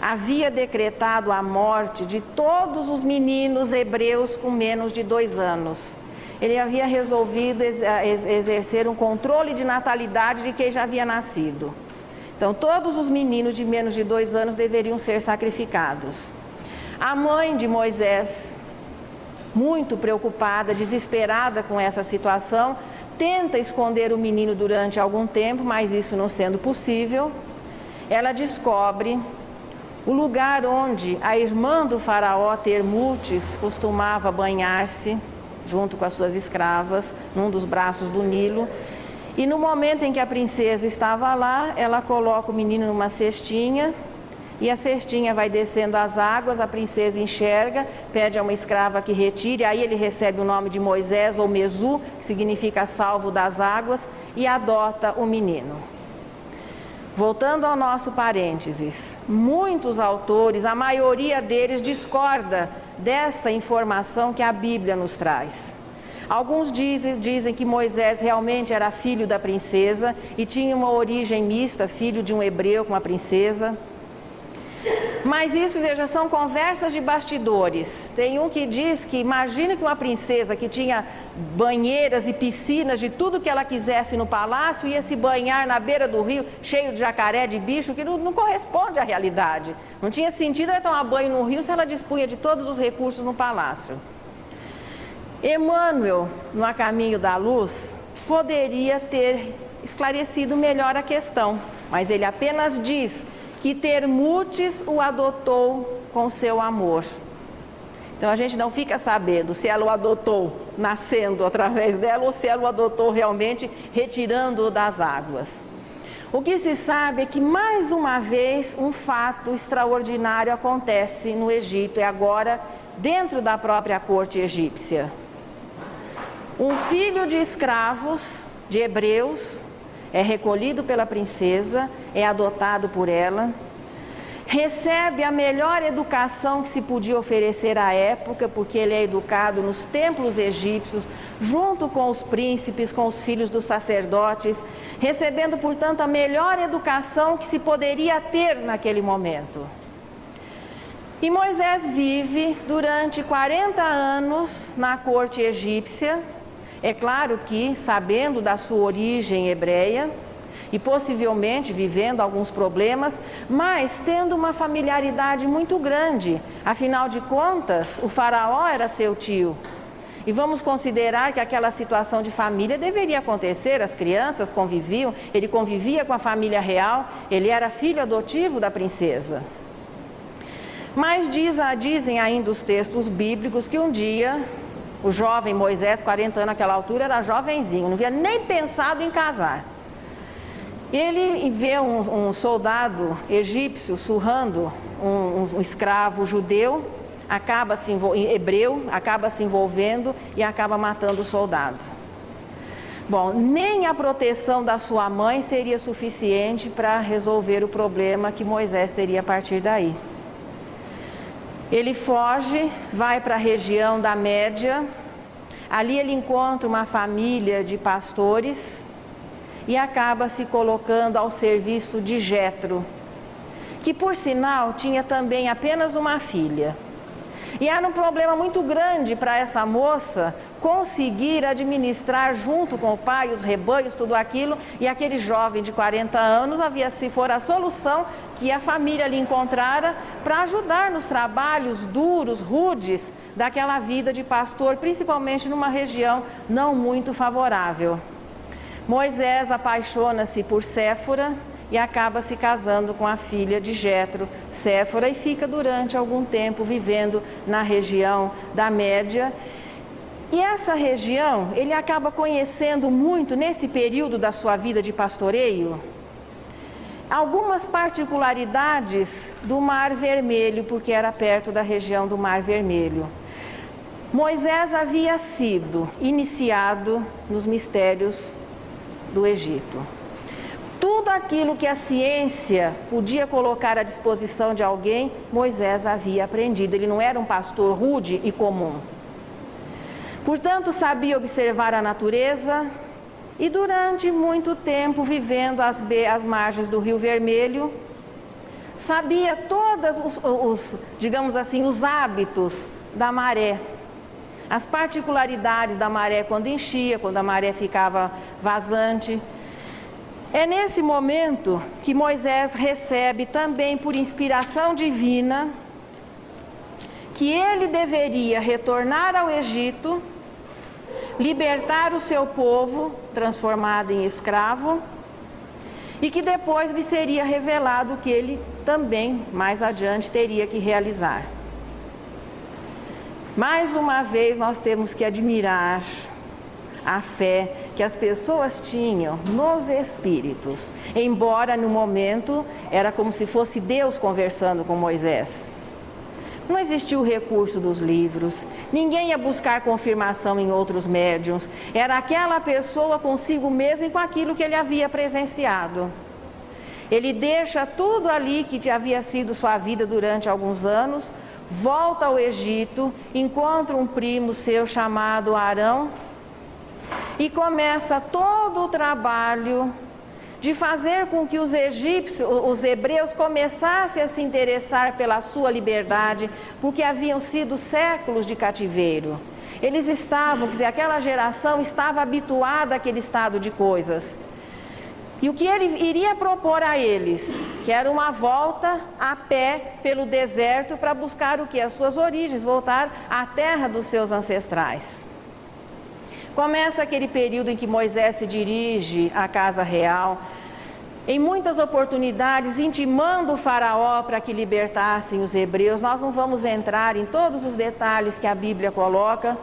havia decretado a morte de todos os meninos hebreus com menos de 2 anos. ele havia resolvido exercer um controle de natalidade de quem já havia nascido. Então, todos os meninos de menos de 2 anos deveriam ser sacrificados. A mãe de Moisés, muito preocupada, desesperada com essa situação, tenta esconder o menino durante algum tempo, mas isso não sendo possível, ela descobre o lugar onde a irmã do faraó, Termutes, costumava banhar-se, junto com as suas escravas, num dos braços do Nilo. E no momento em que a princesa estava lá, ela coloca o menino numa cestinha, e a cestinha vai descendo as águas, a princesa enxerga, pede a uma escrava que retire, aí ele recebe o nome de Moisés ou Mesu, que significa salvo das águas, e adota o menino. Voltando ao nosso parênteses, muitos autores, a maioria deles discorda dessa informação que a Bíblia nos traz. Alguns dizem que Moisés realmente era filho da princesa e tinha uma origem mista, filho de um hebreu com uma princesa. Mas isso, veja, são conversas de bastidores. Tem um que diz que imagina que uma princesa que tinha banheiras e piscinas de tudo que ela quisesse no palácio ia se banhar na beira do rio, cheio de jacaré, de bicho, que não corresponde à realidade. Não tinha sentido ela tomar banho no rio se ela dispunha de todos os recursos no palácio. Emmanuel, no A Caminho da Luz, poderia ter esclarecido melhor a questão, mas ele apenas diz que Termutes o adotou com seu amor. Então a gente não fica sabendo se ela o adotou nascendo através dela ou se ela o adotou realmente retirando-o das águas. O que se sabe é que mais uma vez um fato extraordinário acontece no Egito, e agora dentro da própria corte egípcia. Um filho de escravos, de hebreus, é recolhido pela princesa, é adotado por ela, recebe a melhor educação que se podia oferecer à época, porque ele é educado nos templos egípcios, junto com os príncipes, com os filhos dos sacerdotes, recebendo, portanto, a melhor educação que se poderia ter naquele momento. E Moisés vive durante 40 anos na corte egípcia. É claro que, sabendo da sua origem hebreia e possivelmente vivendo alguns problemas, mas tendo uma familiaridade muito grande. Afinal de contas, o faraó era seu tio. E vamos considerar que aquela situação de família deveria acontecer, as crianças conviviam, ele convivia com a família real, ele era filho adotivo da princesa. Mas dizem ainda os textos bíblicos que um dia o jovem Moisés, 40 anos naquela altura, era jovenzinho, não havia nem pensado em casar. Ele vê um soldado egípcio surrando um escravo judeu, hebreu, acaba se envolvendo e acaba matando o soldado. Bom, nem a proteção da sua mãe seria suficiente para resolver o problema que Moisés teria a partir daí. Ele foge, vai para a região da Média, ali ele encontra uma família de pastores e acaba se colocando ao serviço de Jetro, que por sinal tinha também apenas uma filha. E era um problema muito grande para essa moça conseguir administrar junto com o pai os rebanhos, tudo aquilo, e aquele jovem de 40 anos se for a solução que a família lhe encontrara para ajudar nos trabalhos duros, rudes, daquela vida de pastor, principalmente numa região não muito favorável. Moisés apaixona-se por Séfora e acaba se casando com a filha de Jetro, Séfora, e fica durante algum tempo vivendo na região da Média. E essa região, ele acaba conhecendo muito, nesse período da sua vida de pastoreio, algumas particularidades do Mar Vermelho, porque era perto da região do Mar Vermelho. Moisés havia sido iniciado nos mistérios do Egito. Tudo aquilo que a ciência podia colocar à disposição de alguém, Moisés havia aprendido. Ele não era um pastor rude e comum. Portanto, sabia observar a natureza e durante muito tempo, vivendo às margens do Rio Vermelho, sabia todos digamos assim, os hábitos da maré. as particularidades da maré quando enchia, quando a maré ficava vazante. É nesse momento que Moisés recebe também por inspiração divina que ele deveria retornar ao Egito, libertar o seu povo transformado em escravo, e que depois lhe seria revelado o que ele também mais adiante teria que realizar. Mais uma vez nós temos que admirar a fé que as pessoas tinham nos espíritos, embora no momento era como se fosse Deus conversando com Moisés. Não existia o recurso dos livros, ninguém ia buscar confirmação em outros médiuns, era aquela pessoa consigo mesmo e com aquilo que ele havia presenciado. Ele deixa tudo ali que havia sido sua vida durante alguns anos, volta ao Egito, encontra um primo seu chamado Arão e começa todo o trabalho de fazer com que os hebreus começassem a se interessar pela sua liberdade, porque haviam sido séculos de cativeiro. Eles estavam, quer dizer, aquela geração estava habituada àquele estado de coisas. E o que ele iria propor a eles, que era uma volta a pé pelo deserto para buscar o que? As suas origens, voltar à terra dos seus ancestrais. Começa aquele período em que Moisés se dirige à casa real, em muitas oportunidades intimando o faraó para que libertassem os hebreus. Nós não vamos entrar em todos os detalhes que a Bíblia coloca.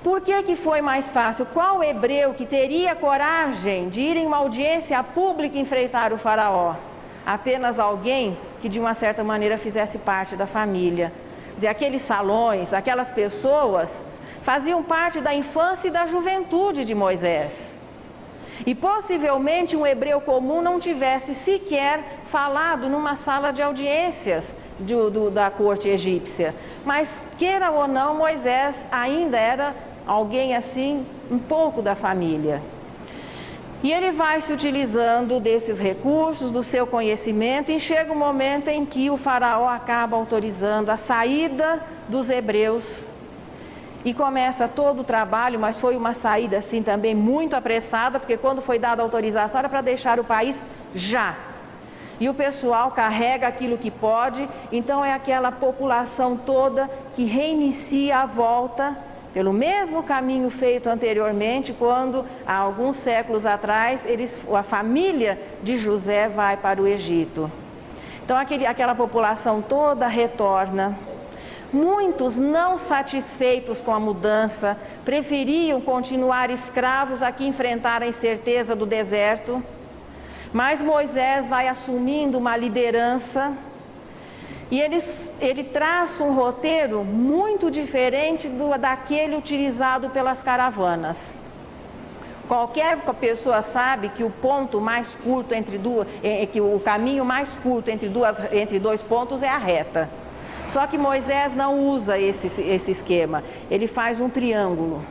Por que foi mais fácil? Qual hebreu que teria coragem de ir em uma audiência pública enfrentar o faraó? Apenas alguém que de uma certa maneira fizesse parte da família. Quer dizer, aqueles salões, aquelas pessoas faziam parte da infância e da juventude de Moisés. E possivelmente um hebreu comum não tivesse sequer falado numa sala de audiências da corte egípcia. Mas, queira ou não, Moisés ainda era alguém assim, um pouco da família. E ele vai se utilizando desses recursos, do seu conhecimento, e chega um momento em que o faraó acaba autorizando a saída dos hebreus. E começa todo o trabalho, mas foi uma saída assim também muito apressada, porque quando foi dada a autorização era para deixar o país já. E o pessoal carrega aquilo que pode, então é aquela população toda que reinicia a volta pelo mesmo caminho feito anteriormente, quando há alguns séculos atrás a família de José vai para o Egito. Então aquela população toda retorna. Muitos, não satisfeitos com a mudança, preferiam continuar escravos a que enfrentar a incerteza do deserto. Mas Moisés vai assumindo uma liderança e ele traça um roteiro muito diferente daquele utilizado pelas caravanas. Qualquer pessoa sabe que o ponto mais curto que o caminho mais curto entre dois pontos é a reta. Só que Moisés não usa esse esquema, ele faz um triângulo.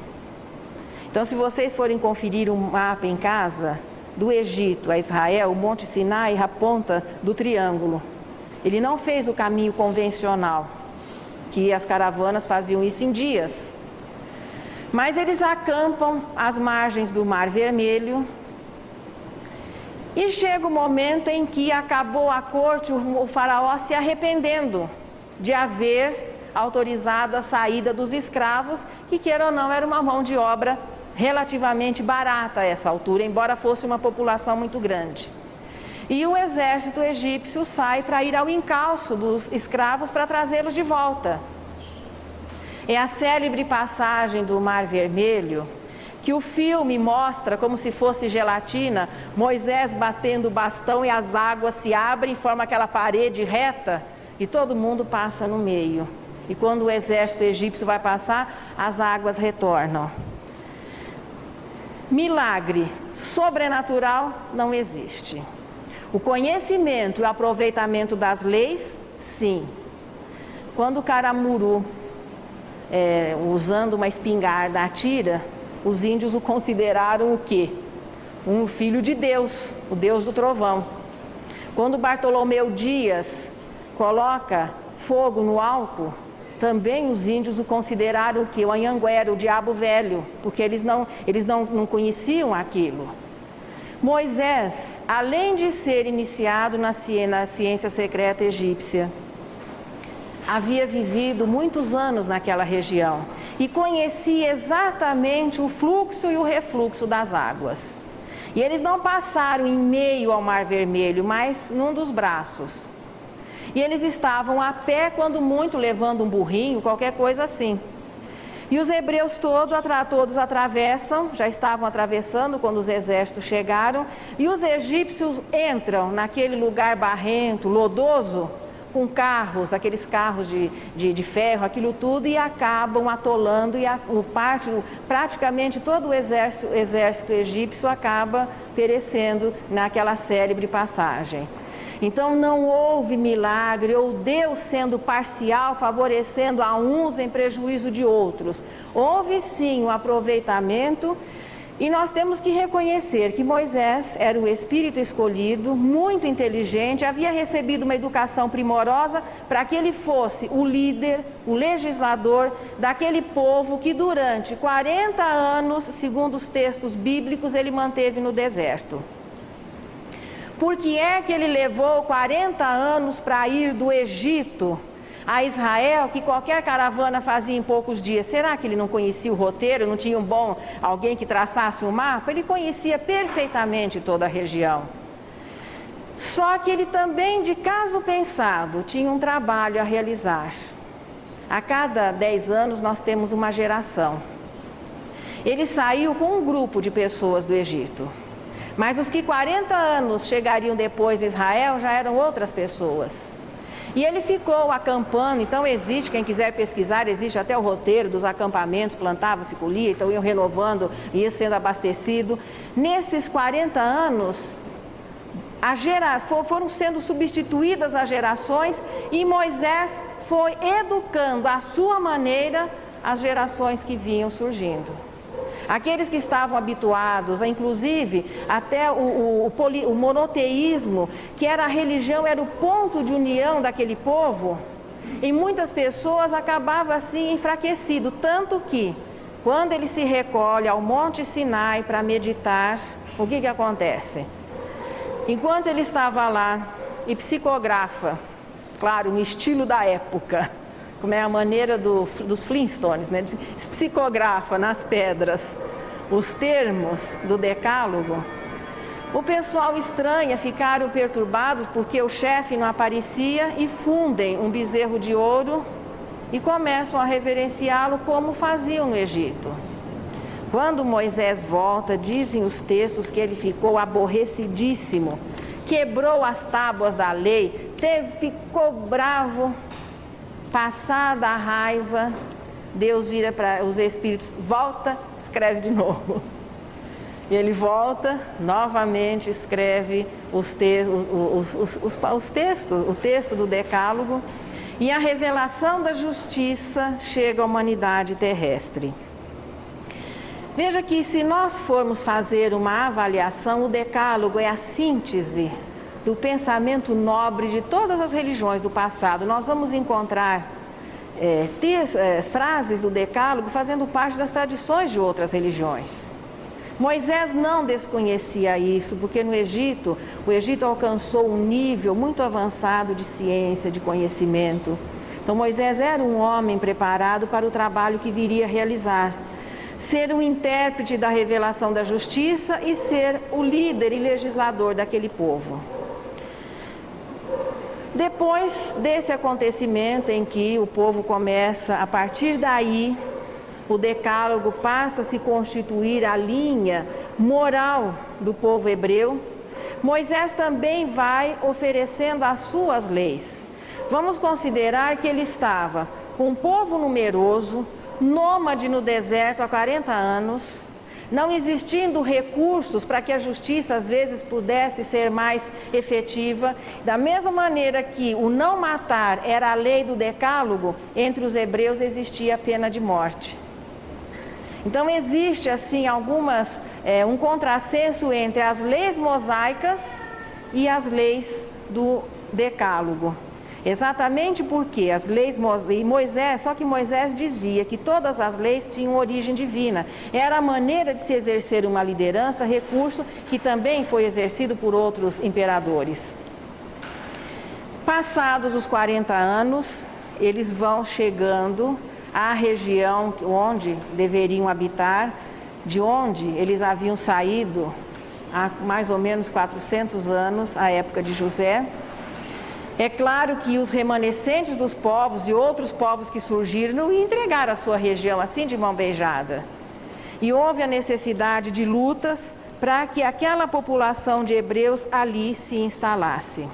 Então, se vocês forem conferir um mapa em casa, do Egito a Israel, o Monte Sinai é a ponta do triângulo. Ele não fez o caminho convencional, que as caravanas faziam isso em dias. Mas eles acampam às margens do Mar Vermelho. E chega o momento em que acabou a corte, o faraó se arrependendo de haver autorizado a saída dos escravos, que queira ou não era uma mão de obra relativamente barata a essa altura, embora fosse uma população muito grande. E o exército egípcio sai para ir ao encalço dos escravos para trazê-los de volta. É a célebre passagem do Mar Vermelho, que o filme mostra como se fosse gelatina, Moisés batendo o bastão e as águas se abrem e formam aquela parede reta e todo mundo passa no meio. E quando o exército egípcio vai passar, as águas retornam. Milagre sobrenatural não existe. O conhecimento e o aproveitamento das leis, sim. Quando o Caramuru, usando uma espingarda, atira, os índios o consideraram o quê? Um filho de Deus, o Deus do trovão. Quando Bartolomeu Dias coloca fogo no álcool, também os índios o consideraram o quê? O Anhanguera, o diabo velho, porque eles não conheciam aquilo. Moisés, além de ser iniciado na ciência secreta egípcia, havia vivido muitos anos naquela região e conhecia exatamente o fluxo e o refluxo das águas. E eles não passaram em meio ao Mar Vermelho, mas num dos braços. E eles estavam a pé, quando muito, levando um burrinho, qualquer coisa assim. E os hebreus todos atravessam, já estavam atravessando quando os exércitos chegaram, e os egípcios entram naquele lugar barrento, lodoso, com carros, aqueles carros de ferro, aquilo tudo, e acabam atolando, e praticamente todo o exército egípcio acaba perecendo naquela célebre passagem. Então não houve milagre, ou Deus sendo parcial, favorecendo a uns em prejuízo de outros. Houve sim um aproveitamento, e nós temos que reconhecer que Moisés era o espírito escolhido, muito inteligente, havia recebido uma educação primorosa para que ele fosse o líder, o legislador daquele povo que durante 40 anos, segundo os textos bíblicos, ele manteve no deserto. Por que é que ele levou 40 anos para ir do Egito a Israel, que qualquer caravana fazia em poucos dias? Será que ele não conhecia o roteiro, não tinha alguém que traçasse um mapa? Ele conhecia perfeitamente toda a região. Só que ele também, de caso pensado, tinha um trabalho a realizar. A cada 10 anos nós temos uma geração. Ele saiu com um grupo de pessoas do Egito. Mas os que 40 anos chegariam depois em Israel já eram outras pessoas. E ele ficou acampando, então existe, quem quiser pesquisar, existe até o roteiro dos acampamentos, plantava-se, colhia, então iam renovando, ia sendo abastecido. Nesses 40 anos, foram sendo substituídas as gerações, e Moisés foi educando à sua maneira as gerações que vinham surgindo. Aqueles que estavam habituados, inclusive até o monoteísmo, que era a religião, era o ponto de união daquele povo, e muitas pessoas acabavam assim enfraquecido, tanto que quando ele se recolhe ao Monte Sinai para meditar, o que acontece? Enquanto ele estava lá e psicografa, claro, no estilo da época, como é a maneira dos Flintstones, né? Psicografa nas pedras os termos do decálogo, o pessoal estranha, ficaram perturbados porque o chefe não aparecia, e fundem um bezerro de ouro e começam a reverenciá-lo como faziam no Egito. Quando Moisés volta, dizem os textos que ele ficou aborrecidíssimo, quebrou as tábuas da lei, ficou bravo. Passada a raiva, Deus vira para os espíritos, volta, escreve de novo. E ele volta, novamente escreve o texto do decálogo, e a revelação da justiça chega à humanidade terrestre. Veja que, se nós formos fazer uma avaliação, o decálogo é a síntese do pensamento nobre de todas as religiões do passado. Nós vamos encontrar frases do decálogo fazendo parte das tradições de outras religiões. Moisés não desconhecia isso, porque no Egito, o Egito alcançou um nível muito avançado de ciência, de conhecimento. Então Moisés era um homem preparado para o trabalho que viria a realizar. Ser um intérprete da revelação da justiça e ser o líder e legislador daquele povo. Depois desse acontecimento em que o povo começa, a partir daí, o decálogo passa a se constituir a linha moral do povo hebreu, Moisés também vai oferecendo as suas leis. Vamos considerar que ele estava com um povo numeroso, nômade no deserto há 40 anos, não existindo recursos para que a justiça às vezes pudesse ser mais efetiva. Da mesma maneira que o não matar era a lei do decálogo, entre os hebreus existia a pena de morte. Então existe assim um contrassenso entre as leis mosaicas e as leis do decálogo. Exatamente porque as leis de Moisés, só que Moisés dizia que todas as leis tinham origem divina. Era a maneira de se exercer uma liderança, recurso que também foi exercido por outros imperadores. Passados os 40 anos, eles vão chegando à região onde deveriam habitar, de onde eles haviam saído há mais ou menos 400 anos, a época de José. É claro que os remanescentes dos povos e outros povos que surgiram não entregaram a sua região assim de mão beijada. E houve a necessidade de lutas para que aquela população de hebreus ali se instalasse.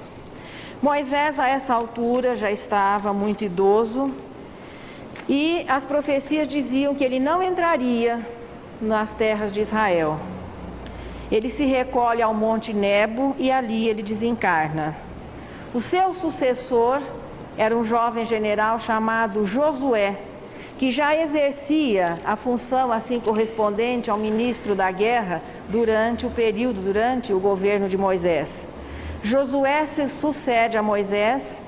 Moisés, a essa altura, já estava muito idoso e as profecias diziam que ele não entraria nas terras de Israel. Ele se recolhe ao Monte Nebo e ali ele desencarna. O seu sucessor era um jovem general chamado Josué, que já exercia a função assim correspondente ao ministro da guerra durante o governo de Moisés. Josué se sucede a Moisés,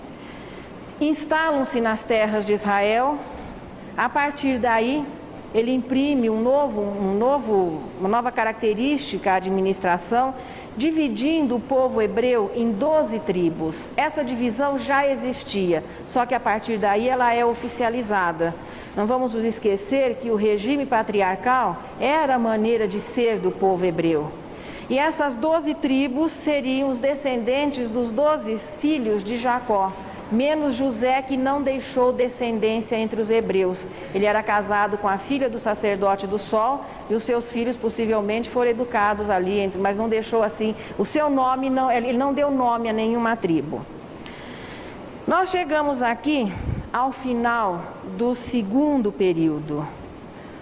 instalam-se nas terras de Israel. A partir daí, ele imprime uma nova característica à administração, dividindo o povo hebreu em 12 tribos. Essa divisão já existia, só que a partir daí ela é oficializada. Não vamos nos esquecer que o regime patriarcal era a maneira de ser do povo hebreu. E essas 12 tribos seriam os descendentes dos 12 filhos de Jacó, menos José, que não deixou descendência entre os hebreus. Ele era casado com a filha do sacerdote do sol e os seus filhos possivelmente foram educados ali, mas não deixou assim, o seu nome, ele não deu nome a nenhuma tribo. Nós chegamos aqui ao final do segundo período.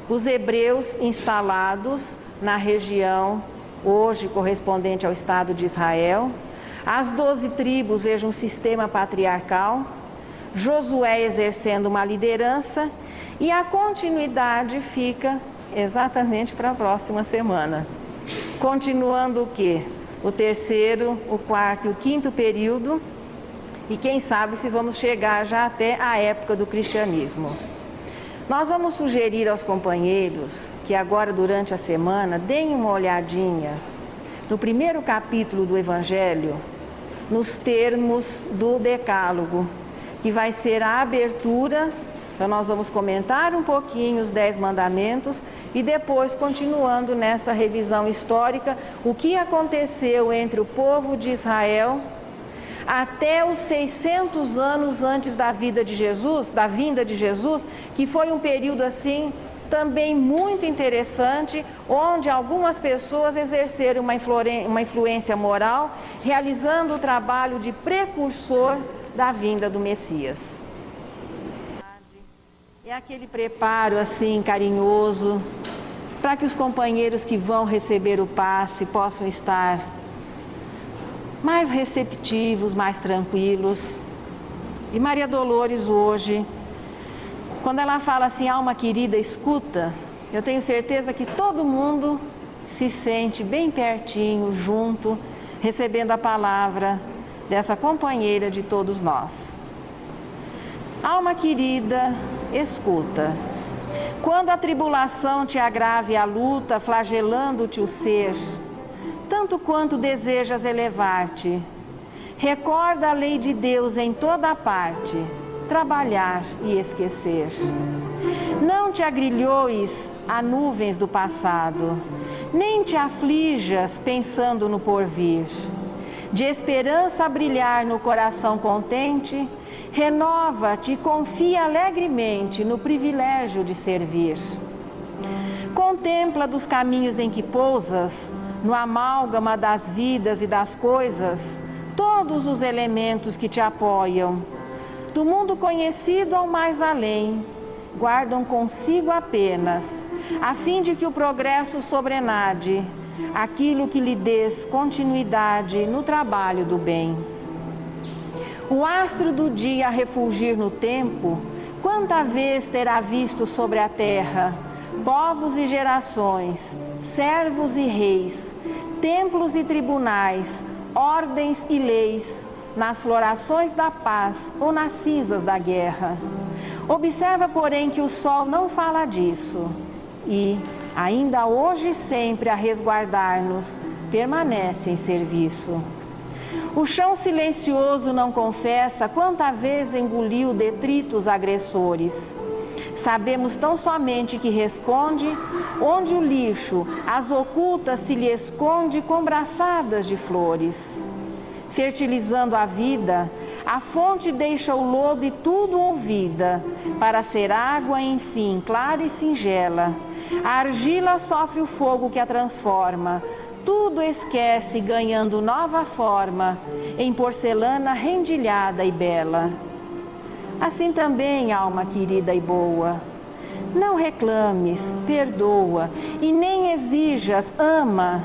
Os hebreus instalados na região hoje correspondente ao Estado de Israel, as 12 tribos, vejam, um sistema patriarcal, Josué exercendo uma liderança, e a continuidade fica exatamente para a próxima semana. Continuando o quê? O terceiro, o quarto e o quinto período, e quem sabe se vamos chegar já até a época do cristianismo. Nós vamos sugerir aos companheiros que agora durante a semana deem uma olhadinha no primeiro capítulo do Evangelho, nos termos do Decálogo, que vai ser a abertura. Então nós vamos comentar um pouquinho os 10 mandamentos e depois, continuando nessa revisão histórica, o que aconteceu entre o povo de Israel até os 600 anos antes da vinda de Jesus, que foi um período assim também muito interessante, onde algumas pessoas exerceram uma influência moral, realizando o trabalho de precursor da vinda do Messias. É aquele preparo assim carinhoso para que os companheiros que vão receber o passe possam estar mais receptivos, mais tranquilos. E Maria Dolores hoje, quando ela fala assim, alma querida, escuta, eu tenho certeza que todo mundo se sente bem pertinho, junto, recebendo a palavra dessa companheira de todos nós. Alma querida, escuta. Quando a tribulação te agrave a luta, flagelando-te o ser, tanto quanto desejas elevar-te, recorda a lei de Deus em toda a parte, trabalhar e esquecer. Não te agrilhoes a nuvens do passado, nem te aflijas pensando no porvir. De esperança a brilhar no coração contente, renova-te e confia alegremente no privilégio de servir. Contempla dos caminhos em que pousas, no amálgama das vidas e das coisas, todos os elementos que te apoiam, do mundo conhecido ao mais além, guardam consigo apenas, a fim de que o progresso sobrenade, aquilo que lhe des continuidade no trabalho do bem. O astro do dia a refulgir no tempo, quanta vez terá visto sobre a terra, povos e gerações, servos e reis, templos e tribunais, ordens e leis, nas florações da paz ou nas cinzas da guerra. Observa, porém, que o sol não fala disso e, ainda hoje e sempre a resguardar-nos, permanece em serviço. O chão silencioso não confessa quanta vez engoliu detritos agressores. Sabemos tão somente que responde onde o lixo, as ocultas, se lhe esconde com braçadas de flores. Fertilizando a vida, a fonte deixa o lodo e tudo ouvida, para ser água, enfim, clara e singela. A argila sofre o fogo que a transforma, tudo esquece, ganhando nova forma, em porcelana rendilhada e bela. Assim também, alma querida e boa, não reclames, perdoa, e nem exijas, ama.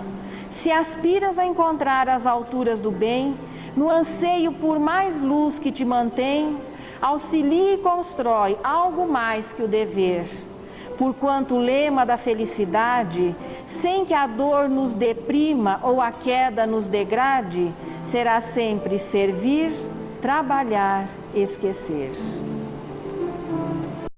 Se aspiras a encontrar as alturas do bem, no anseio por mais luz que te mantém, auxilia e constrói algo mais que o dever. Porquanto o lema da felicidade, sem que a dor nos deprima ou a queda nos degrade, será sempre servir, trabalhar, esquecer.